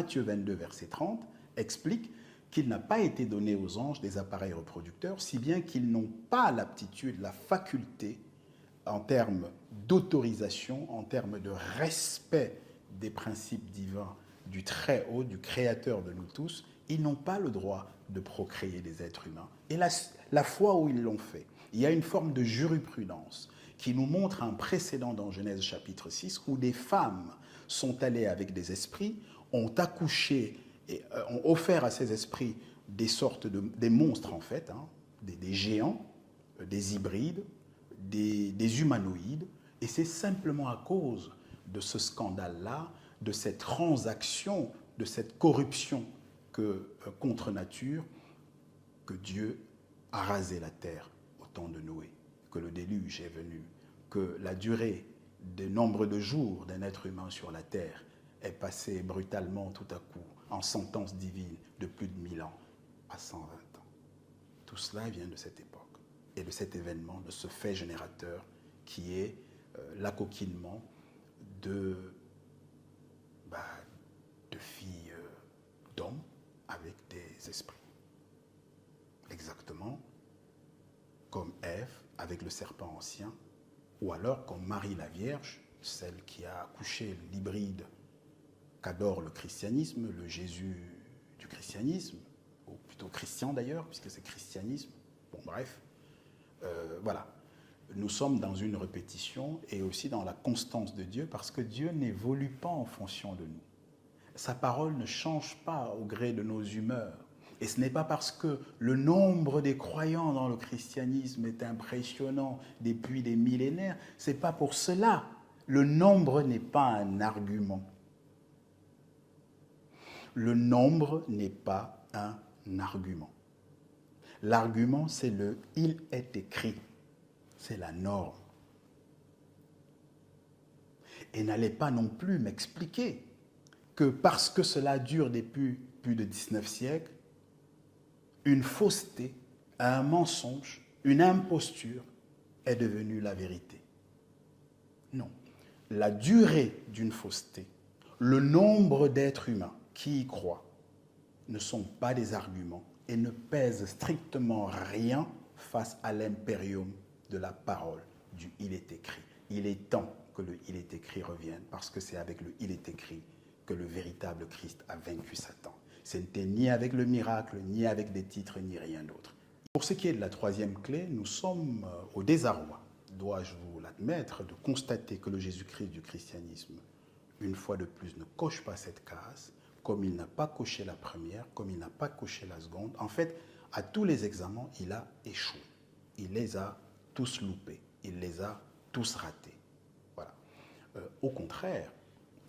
Matthieu 22, verset 30, explique qu'il n'a pas été donné aux anges des appareils reproducteurs, si bien qu'ils n'ont pas l'aptitude, la faculté, en termes d'autorisation, en termes de respect des principes divins du Très-Haut, du Créateur de nous tous, ils n'ont pas le droit de procréer des êtres humains. Et la fois où ils l'ont fait, il y a une forme de jurisprudence qui nous montre un précédent dans Genèse chapitre 6 où des femmes sont allées avec des esprits, ont accouché et ont offert à ces esprits des sortes des monstres en fait, hein, des géants, des hybrides, des humanoïdes, et c'est simplement à cause de ce scandale-là, de cette transaction, de cette corruption contre nature, que Dieu a rasé la terre au temps de Noé, que le déluge est venu, que la durée du nombre de jours d'un être humain sur la terre est passée brutalement tout à coup en sentence divine de plus de 1000 ans à 120 ans. Tout cela vient de cette époque et de cet événement, de ce fait générateur qui est l'acoquinement de filles d'hommes avec des esprits. Exactement comme Ève avec le serpent ancien, ou alors comme Marie la Vierge, celle qui a accouché l'hybride qu'adore le christianisme, le Jésus du christianisme, ou plutôt christian d'ailleurs, puisque c'est christianisme. Bon, bref, voilà. Nous sommes dans une répétition et aussi dans la constance de Dieu, parce que Dieu n'évolue pas en fonction de nous. Sa parole ne change pas au gré de nos humeurs. Et ce n'est pas parce que le nombre des croyants dans le christianisme est impressionnant depuis des millénaires, c'est pas pour cela. Le nombre n'est pas un argument. Le nombre n'est pas un argument. L'argument, c'est le « il est écrit ». C'est la norme. Et n'allez pas non plus m'expliquer que parce que cela dure depuis plus de 19 siècles, une fausseté, un mensonge, une imposture est devenue la vérité. Non. La durée d'une fausseté, le nombre d'êtres humains qui y croient ne sont pas des arguments et ne pèsent strictement rien face à l'impérium de la parole du « il est écrit ». Il est temps que le « il est écrit » revienne, parce que c'est avec le « il est écrit » que le véritable Christ a vaincu Satan. Ce n'était ni avec le miracle, ni avec des titres, ni rien d'autre. Pour ce qui est de la troisième clé, nous sommes au désarroi, dois-je vous l'admettre, de constater que le Jésus-Christ du christianisme, une fois de plus, ne coche pas cette case, comme il n'a pas coché la première, comme il n'a pas coché la seconde. En fait, à tous les examens, il a échoué. Il les a tous loupés. Il les a tous ratés. Voilà. Au contraire,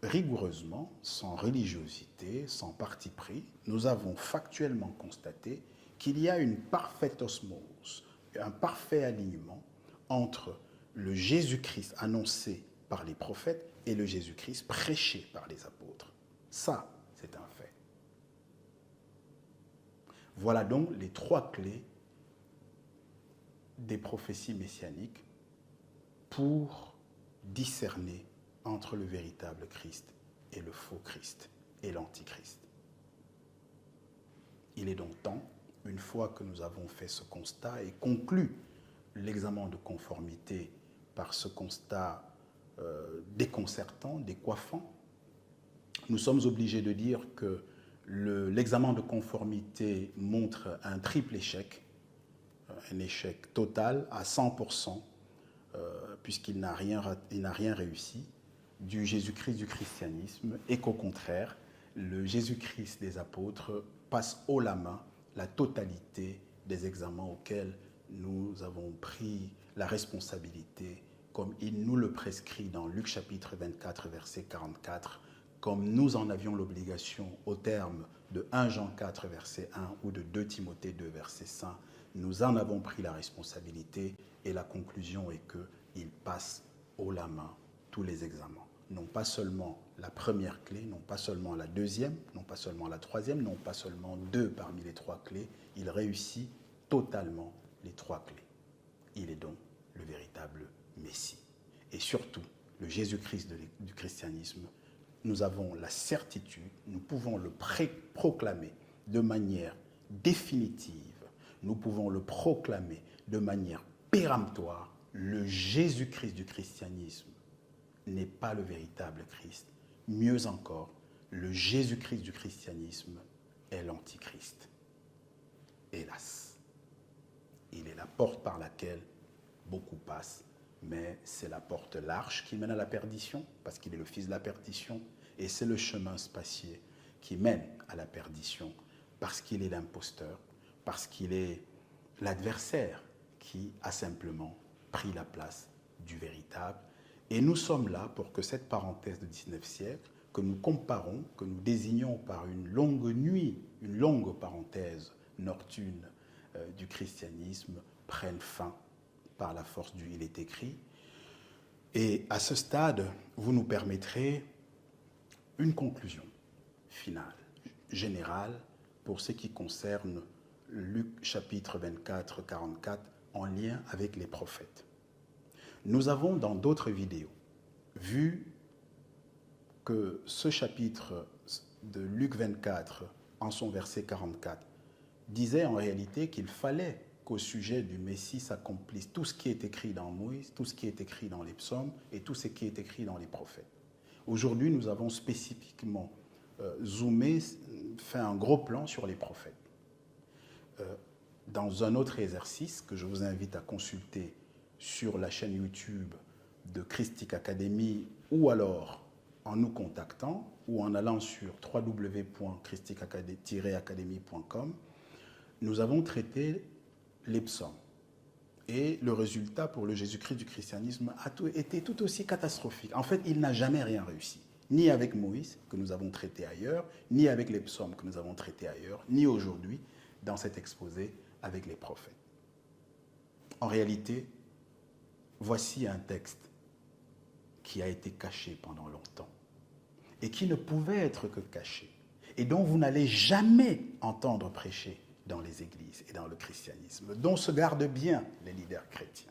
rigoureusement, sans religiosité, sans parti pris, nous avons factuellement constaté qu'il y a une parfaite osmose, un parfait alignement entre le Jésus-Christ annoncé par les prophètes et le Jésus-Christ prêché par les apôtres. Ça, c'est un fait. Voilà donc les trois clés des prophéties messianiques pour discerner entre le véritable Christ et le faux Christ et l'antichrist. Il est donc temps, une fois que nous avons fait ce constat et conclu l'examen de conformité par ce constat déconcertant, décoiffant, nous sommes obligés de dire que l'examen de conformité montre un triple échec, un échec total à 100%, puisqu'il n'a rien réussi du Jésus-Christ du christianisme, et qu'au contraire, le Jésus-Christ des apôtres passe haut la main la totalité des examens auxquels nous avons pris la responsabilité, comme il nous le prescrit dans Luc chapitre 24, verset 44, comme nous en avions l'obligation au terme de 1 Jean 4, verset 1 ou de 2 Timothée 2, verset 5, nous en avons pris la responsabilité et la conclusion est qu'il passe haut la main tous les examens. Non pas seulement la première clé, non pas seulement la deuxième, non pas seulement la troisième, non pas seulement 2 parmi les 3 clés, il réussit totalement les 3 clés. Il est donc le véritable Messie. Et surtout, le Jésus-Christ du christianisme nous avons la certitude, nous pouvons le proclamer de manière définitive, nous pouvons le proclamer de manière péremptoire, le Jésus-Christ du christianisme n'est pas le véritable Christ. Mieux encore, le Jésus-Christ du christianisme est l'Antichrist. Hélas, il est la porte par laquelle beaucoup passent, mais c'est la porte large qui mène à la perdition, parce qu'il est le fils de la perdition, et c'est le chemin spacieux qui mène à la perdition, parce qu'il est l'imposteur, parce qu'il est l'adversaire qui a simplement pris la place du véritable. Et nous sommes là pour que cette parenthèse de 19e siècle, que nous comparons, que nous désignons par une longue nuit, une longue parenthèse nocturne du christianisme, prenne fin par la force du « il est écrit ». Et à ce stade, vous nous permettrez une conclusion finale, générale, pour ce qui concerne Luc chapitre 24, 44, en lien avec les prophètes. Nous avons dans d'autres vidéos vu que ce chapitre de Luc 24, en son verset 44, disait en réalité qu'il fallait qu'au sujet du Messie s'accomplisse tout ce qui est écrit dans Moïse, tout ce qui est écrit dans les psaumes et tout ce qui est écrit dans les prophètes. Aujourd'hui, nous avons spécifiquement zoomé, fait un gros plan sur les prophètes. Dans un autre exercice que je vous invite à consulter sur la chaîne YouTube de Christic Academy ou alors en nous contactant ou en allant sur www.christic-academy.com, nous avons traité les psaumes. Et le résultat pour le Jésus-Christ du christianisme a été tout aussi catastrophique. En fait, il n'a jamais rien réussi. Ni avec Moïse, que nous avons traité ailleurs, ni avec les psaumes que nous avons traités ailleurs, ni aujourd'hui, dans cet exposé, avec les prophètes. En réalité, voici un texte qui a été caché pendant longtemps et qui ne pouvait être que caché et dont vous n'allez jamais entendre prêcher dans les églises et dans le christianisme, dont se gardent bien les leaders chrétiens.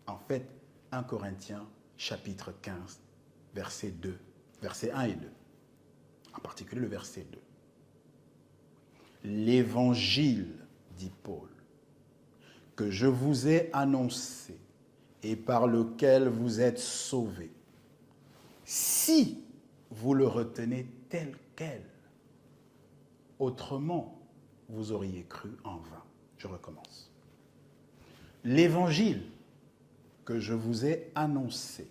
En fait, 1 Corinthiens chapitre 15, verset 2, versets 1 et 2, en particulier le verset 2. L'évangile, dit Paul, que je vous ai annoncé et par lequel vous êtes sauvés, si vous le retenez tel quel, autrement, vous auriez cru en vain. Je recommence. L'évangile que je vous ai annoncé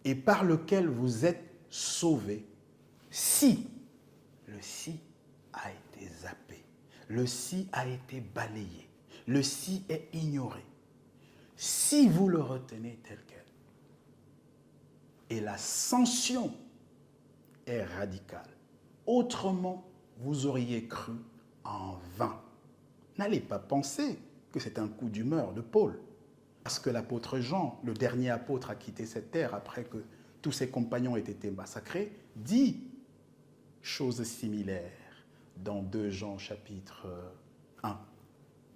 et par lequel vous êtes sauvés, si, le si a été zappé, le si a été balayé, le si est ignoré, si vous le retenez tel quel, et la sanction est radicale, autrement vous auriez cru en vain. N'allez pas penser que c'est un coup d'humeur de Paul, parce que l'apôtre Jean, le dernier apôtre à quitter cette terre après que tous ses compagnons aient été massacrés, dit chose similaire dans 2 Jean chapitre 1,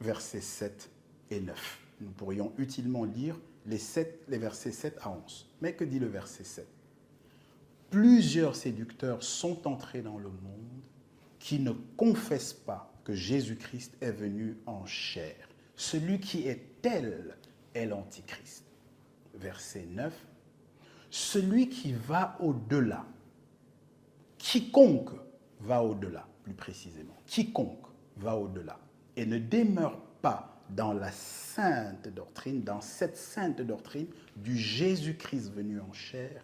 versets 7 et 9. Nous pourrions utilement lire les versets 7 à 11. Mais que dit le verset 7 ? Plusieurs séducteurs sont entrés dans le monde qui ne confessent pas que Jésus-Christ est venu en chair. Celui qui est tel est l'Antichrist. Verset 9. Celui qui va au-delà, quiconque va au-delà, plus précisément, quiconque va au-delà et ne demeure pas dans la sainte doctrine, dans cette sainte doctrine du Jésus-Christ venu en chair,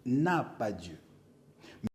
n'a pas Dieu.